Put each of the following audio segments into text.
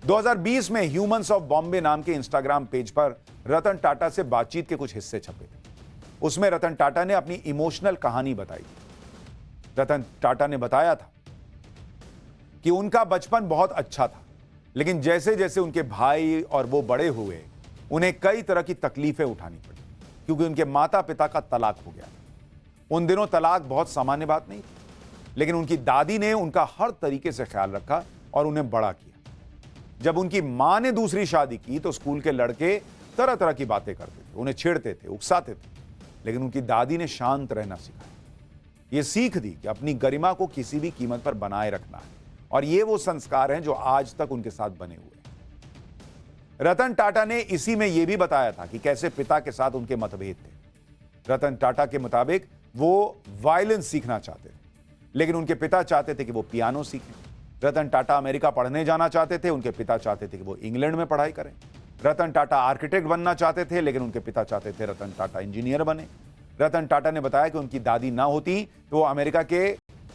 2020 में humans of Bombay नाम के इंस्टाग्राम पेज पर रतन टाटा से बातचीत के कुछ हिस्से छपे थे। उसमें रतन टाटा ने अपनी इमोशनल कहानी बताई। रतन टाटा ने बताया था कि उनका बचपन बहुत अच्छा था, लेकिन जैसे जैसे उनके भाई और वो बड़े हुए, उन्हें कई तरह की तकलीफें उठानी पड़ी, क्योंकि उनके माता पिता का तलाक हो गया। उन दिनों तलाक बहुत सामान्य बात नहीं थी, लेकिन उनकी दादी ने उनका हर तरीके से ख्याल रखा और उन्हें बड़ा किया। जब उनकी मां ने दूसरी शादी की तो स्कूल के लड़के तरह तरह की बातें करते थे, उन्हें छेड़ते थे, उकसाते थे, लेकिन उनकी दादी ने शांत रहना सिखाया। यह सीख दी कि अपनी गरिमा को किसी भी कीमत पर बनाए रखना है, और ये वो संस्कार हैं जो आज तक उनके साथ बने हुए हैं। रतन टाटा ने इसी में यह भी बताया था कि कैसे पिता के साथ उनके मतभेद थे। रतन टाटा के मुताबिक वो वायलिन सीखना चाहते थे, लेकिन उनके पिता चाहते थे कि वो पियानो सीखें। रतन टाटा अमेरिका पढ़ने जाना चाहते थे, उनके पिता चाहते थे कि वो इंग्लैंड में पढ़ाई करें। रतन टाटा आर्किटेक्ट बनना चाहते थे, लेकिन उनके पिता चाहते थे रतन टाटा इंजीनियर बने। रतन टाटा ने बताया कि उनकी दादी ना होती तो वो अमेरिका के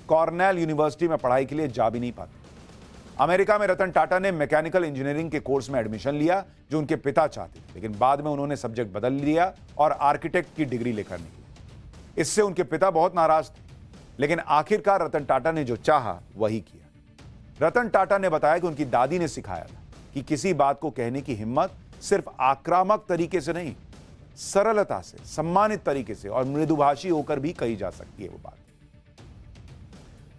कॉर्नेल यूनिवर्सिटी में पढ़ाई के लिए जा भी नहीं पाते। अमेरिका में रतन टाटा ने मैकेनिकल इंजीनियरिंग के कोर्स में एडमिशन लिया जो उनके पिता चाहते थे, लेकिन बाद में उन्होंने सब्जेक्ट बदल लिया और आर्किटेक्ट की डिग्री लेकर निकले। इससे उनके पिता बहुत नाराज थे, लेकिन आखिरकार रतन टाटा ने जो चाहा वही किया। रतन टाटा ने बताया कि उनकी दादी ने सिखाया था कि किसी बात को कहने की हिम्मत सिर्फ आक्रामक तरीके से नहीं, सरलता से, सम्मानित तरीके से और मृदुभाषी होकर भी कही जा सकती है वो बात।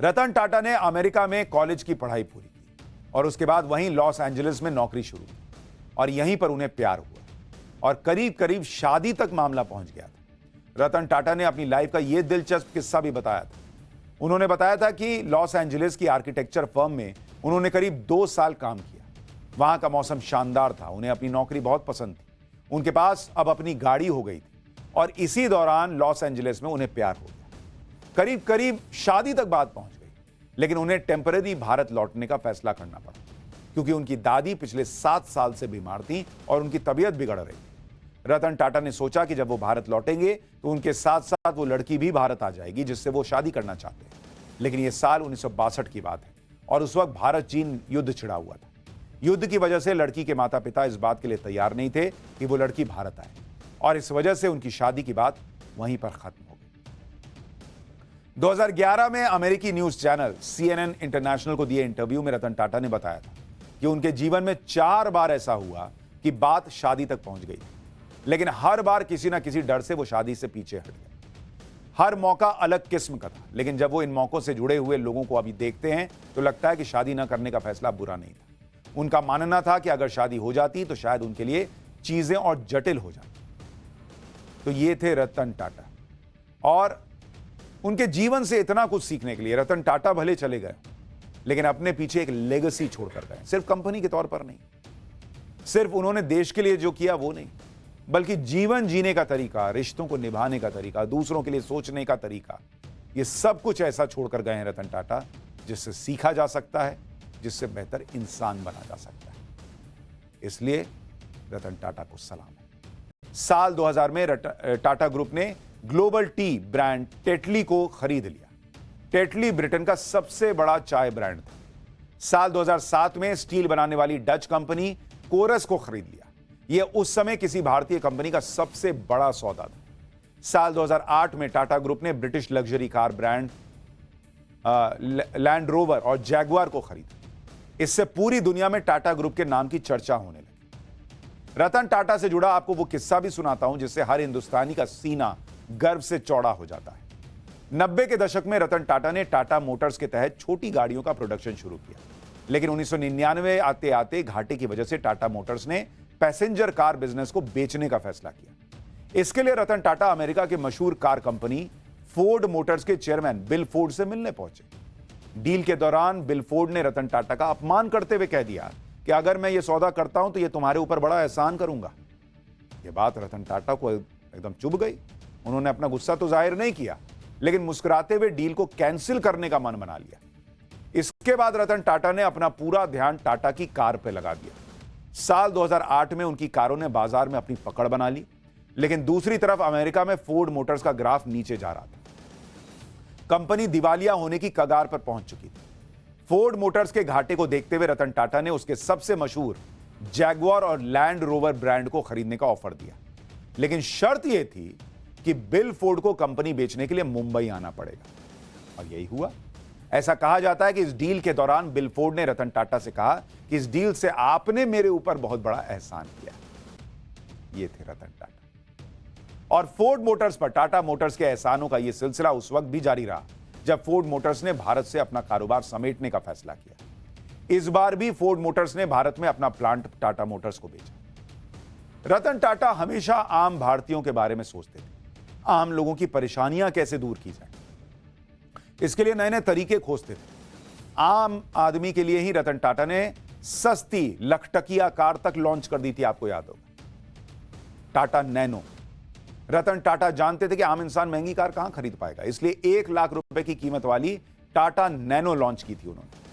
रतन टाटा ने अमेरिका में कॉलेज की पढ़ाई पूरी की और उसके बाद वहीं लॉस एंजलिस में नौकरी शुरू की, और यहीं पर उन्हें प्यार हुआ और करीब करीब शादी तक मामला पहुंच गया था। रतन टाटा ने अपनी लाइफ का यह दिलचस्प किस्सा भी बताया था। उन्होंने बताया था कि लॉस एंजलिस की आर्किटेक्चर फर्म में उन्होंने करीब 2 साल काम किया। वहां का मौसम शानदार था, उन्हें अपनी नौकरी बहुत पसंद थी, उनके पास अब अपनी गाड़ी हो गई थी, और इसी दौरान लॉस एंजलिस में उन्हें प्यार हो गया। करीब करीब शादी तक बात पहुंच गई, लेकिन उन्हें टेम्परेरी भारत लौटने का फैसला करना पड़ा, क्योंकि उनकी दादी पिछले 7 साल से बीमार थी और उनकी तबीयत बिगड़ रही थी। रतन टाटा ने सोचा कि जब वो भारत लौटेंगे तो उनके साथ साथ वो लड़की भी भारत आ जाएगी जिससे वो शादी करना चाहते हैं। लेकिन ये साल 1962 की बात है और उस वक्त भारत चीन युद्ध छिड़ा हुआ था। युद्ध की वजह से लड़की के माता पिता इस बात के लिए तैयार नहीं थे कि वो लड़की भारत आए, और इस वजह से उनकी शादी की बात वहीं पर खत्म हो गई। 2011 में अमेरिकी न्यूज चैनल CNN इंटरनेशनल को दिए इंटरव्यू में रतन टाटा ने बताया था कि उनके जीवन में 4 बार ऐसा हुआ कि बात शादी तक पहुंच गई, लेकिन हर बार किसी ना किसी डर से वो शादी से पीछे हट गए। हर मौका अलग किस्म का था, लेकिन जब वो इन मौकों से जुड़े हुए लोगों को अभी देखते हैं तो लगता है कि शादी न करने का फैसला बुरा नहीं था। उनका मानना था कि अगर शादी हो जाती तो शायद उनके लिए चीजें और जटिल हो जाती। तो ये थे रतन टाटा, और उनके जीवन से इतना कुछ सीखने के लिए रतन टाटा भले चले गए, लेकिन अपने पीछे एक लेगेसी छोड़कर गए। सिर्फ कंपनी के तौर पर नहीं, सिर्फ उन्होंने देश के लिए जो किया वो नहीं, बल्कि जीवन जीने का तरीका, रिश्तों को निभाने का तरीका, दूसरों के लिए सोचने का तरीका, ये सब कुछ ऐसा छोड़कर गए हैं रतन टाटा जिससे सीखा जा सकता है, जिससे बेहतर इंसान बना जा सकता है। इसलिए रतन टाटा को सलाम है। साल 2000 में टाटा ग्रुप ने ग्लोबल टी ब्रांड टेटली को खरीद लिया। टेटली ब्रिटेन का सबसे बड़ा चाय ब्रांड था। साल 2007 में स्टील बनाने वाली डच कंपनी कोरस को खरीद लिया। यह उस समय किसी भारतीय कंपनी का सबसे बड़ा सौदा था। साल 2008 में टाटा ग्रुप ने British luxury car brand land rover और जैगुआर को खरीदा। इससे पूरी दुनिया में टाटा ग्रुप के नाम की चर्चा होने लगी। रतन टाटा से जुड़ा आपको वो किस्सा भी सुनाता हूं जिससे हर हिंदुस्तानी का सीना गर्व से चौड़ा हो जाता है। 90 के दशक में रतन टाटा ने टाटा मोटर्स के तहत छोटी गाड़ियों का प्रोडक्शन शुरू किया, लेकिन 1999 आते आते घाटे की वजह से टाटा मोटर्स ने पैसेंजर कार बिजनेस को बेचने का फैसला किया। इसके लिए रतन टाटा अमेरिका के मशहूर कार कंपनी फोर्ड मोटर्स के चेयरमैन बिल फोर्ड से मिलने पहुंचे। डील के दौरान बिल फोर्ड ने रतन टाटा का अपमान करते हुए कह दिया कि अगर मैं ये सौदा करता हूं तो ये तुम्हारे ऊपर बड़ा एहसान करूंगा। यह बात रतन टाटा को एकदम चुभ गई। उन्होंने अपना गुस्सा तो जाहिर नहीं किया, लेकिन मुस्कुराते हुए डील को कैंसिल करने का मन बना लिया। इसके बाद रतन टाटा ने अपना पूरा ध्यान टाटा की कार पर लगा दिया। साल 2008 में उनकी कारों ने बाजार में अपनी पकड़ बना ली, लेकिन दूसरी तरफ अमेरिका में फोर्ड मोटर्स का ग्राफ नीचे जा रहा था। कंपनी दिवालिया होने की कगार पर पहुंच चुकी थी। फोर्ड मोटर्स के घाटे को देखते हुए रतन टाटा ने उसके सबसे मशहूर जैगुआर और लैंड रोवर ब्रांड को खरीदने का ऑफर दिया, लेकिन शर्त यह थी कि बिल फोर्ड को कंपनी बेचने के लिए मुंबई आना पड़ेगा, और यही हुआ। ऐसा कहा जाता है कि इस डील के दौरान बिल फोर्ड ने रतन टाटा से कहा कि इस डील से आपने मेरे ऊपर बहुत बड़ा एहसान किया। ये थे रतन टाटा। और फोर्ड मोटर्स पर टाटा मोटर्स के एहसानों का यह सिलसिला उस वक्त भी जारी रहा जब फोर्ड मोटर्स ने भारत से अपना कारोबार समेटने का फैसला किया। इस बार भी फोर्ड मोटर्स ने भारत में अपना प्लांट टाटा मोटर्स को बेचा। रतन टाटा हमेशा आम भारतीयों के बारे में सोचते थे, आम लोगों की परेशानियां कैसे दूर की जाए, इसके लिए नए नए तरीके खोजते थे। आम आदमी के लिए ही रतन टाटा ने सस्ती लखटकिया कार तक लॉन्च कर दी थी, आपको याद होगा, टाटा नैनो। रतन टाटा जानते थे कि आम इंसान महंगी कार कहां खरीद पाएगा, इसलिए 1 लाख रुपए की कीमत वाली टाटा नैनो लॉन्च की थी उन्होंने।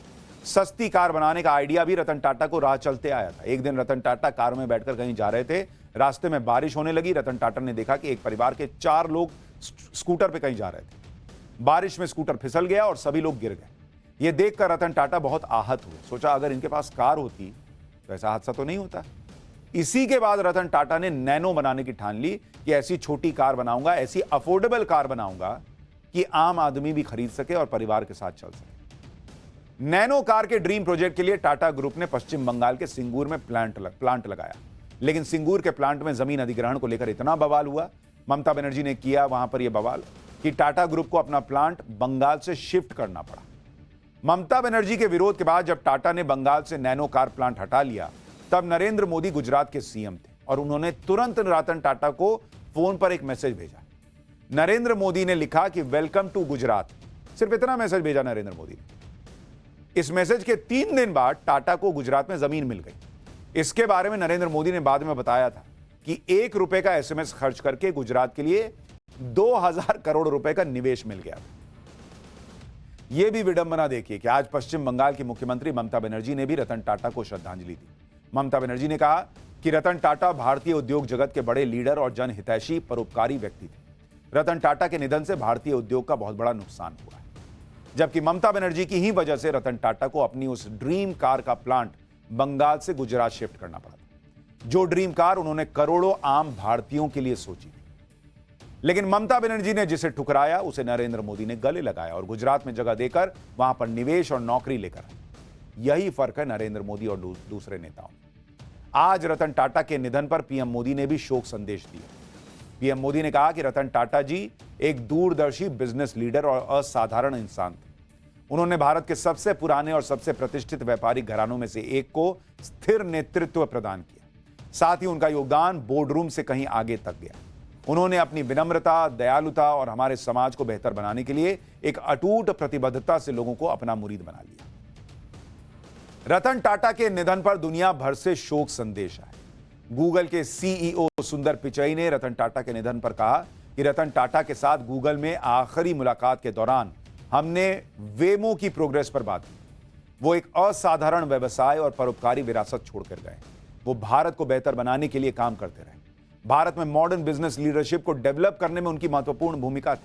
सस्ती कार बनाने का आइडिया भी रतन टाटा को राह चलते आया था। एक दिन रतन टाटा कार में बैठकर कहीं जा रहे थे, रास्ते में बारिश होने लगी। रतन टाटा ने देखा कि एक परिवार के 4 लोग स्कूटर पे कहीं जा रहे थे। बारिश में स्कूटर फिसल गया और सभी लोग गिर गए। यह देखकर रतन टाटा बहुत आहत हुए। सोचा अगर इनके पास कार होती तो ऐसा हादसा तो नहीं होता। इसी के बाद रतन टाटा ने नैनो बनाने की ठान ली कि ऐसी छोटी कार बनाऊंगा, ऐसी अफोर्डेबल कार बनाऊंगा कि आम आदमी भी खरीद सके और परिवार के साथ चल सके। नैनो कार के ड्रीम प्रोजेक्ट के लिए टाटा ग्रुप ने पश्चिम बंगाल के सिंगूर में प्लांट लगाया, लेकिन सिंगूर के प्लांट में जमीन अधिग्रहण को लेकर इतना बवाल हुआ, ममता बनर्जी ने किया वहां पर यह बवाल कि टाटा ग्रुप को अपना प्लांट बंगाल से शिफ्ट करना पड़ा। ममता बनर्जी के विरोध के बाद जब टाटा ने बंगाल से नैनो कार प्लांट हटा लिया, तब नरेंद्र मोदी गुजरात के सीएम थे और उन्होंने तुरंत रतन टाटा को फोन पर एक मैसेज भेजा। नरेंद्र मोदी ने लिखा कि वेलकम टू गुजरात। सिर्फ इतना मैसेज भेजा नरेंद्र मोदी ने। इस मैसेज के 3 दिन बाद टाटा को गुजरात में जमीन मिल गई। इसके बारे में नरेंद्र मोदी ने बाद में बताया था कि 1 रुपए का एसएमएस खर्च करके गुजरात के लिए 2000 करोड़ रुपए का निवेश मिल गया। यह भी विडंबना देखिए कि आज पश्चिम बंगाल की मुख्यमंत्री ममता बनर्जी ने भी रतन टाटा को श्रद्धांजलि दी। ममता बनर्जी ने कहा कि रतन टाटा भारतीय उद्योग जगत के बड़े लीडर और जनहितैषी परोपकारी व्यक्ति थे। रतन टाटा के निधन से भारतीय उद्योग का बहुत बड़ा नुकसान हुआ है, जबकि ममता बनर्जी की ही वजह से रतन टाटा को अपनी उस ड्रीम कार का प्लांट बंगाल से गुजरात शिफ्ट करना पड़ा था, जो ड्रीम कार उन्होंने करोड़ों आम भारतीयों के लिए सोची थी। लेकिन ममता बनर्जी ने जिसे ठुकराया उसे नरेंद्र मोदी ने गले लगाया और गुजरात में जगह देकर वहां पर निवेश और नौकरी लेकर आए। यही फर्क है नरेंद्र मोदी और दूसरे नेताओं में। आज रतन टाटा के निधन पर पीएम मोदी ने भी शोक संदेश दिया। पीएम मोदी ने कहा कि रतन टाटा जी एक दूरदर्शी बिजनेस लीडर और असाधारण इंसान थे। उन्होंने भारत के सबसे पुराने और सबसे प्रतिष्ठित व्यापारिक घरानों में से एक को स्थिर नेतृत्व प्रदान किया। साथ ही उनका योगदान बोर्डरूम से कहीं आगे तक गया। उन्होंने अपनी विनम्रता, दयालुता और हमारे समाज को बेहतर बनाने के लिए एक अटूट प्रतिबद्धता से लोगों को अपना मुरीद बना लिया। रतन टाटा के निधन पर दुनिया भर से शोक संदेश आए। गूगल के सीईओ सुंदर पिचई ने रतन टाटा के निधन पर कहा कि रतन टाटा के साथ गूगल में आखिरी मुलाकात के दौरान हमने वेमो की प्रोग्रेस पर बात की। वो एक असाधारण व्यवसाय और परोपकारी विरासत छोड़कर गए। वो भारत को बेहतर बनाने के लिए काम करते रहे। भारत में मॉडर्न बिजनेस लीडरशिप को डेवलप करने में उनकी महत्वपूर्ण भूमिका थी।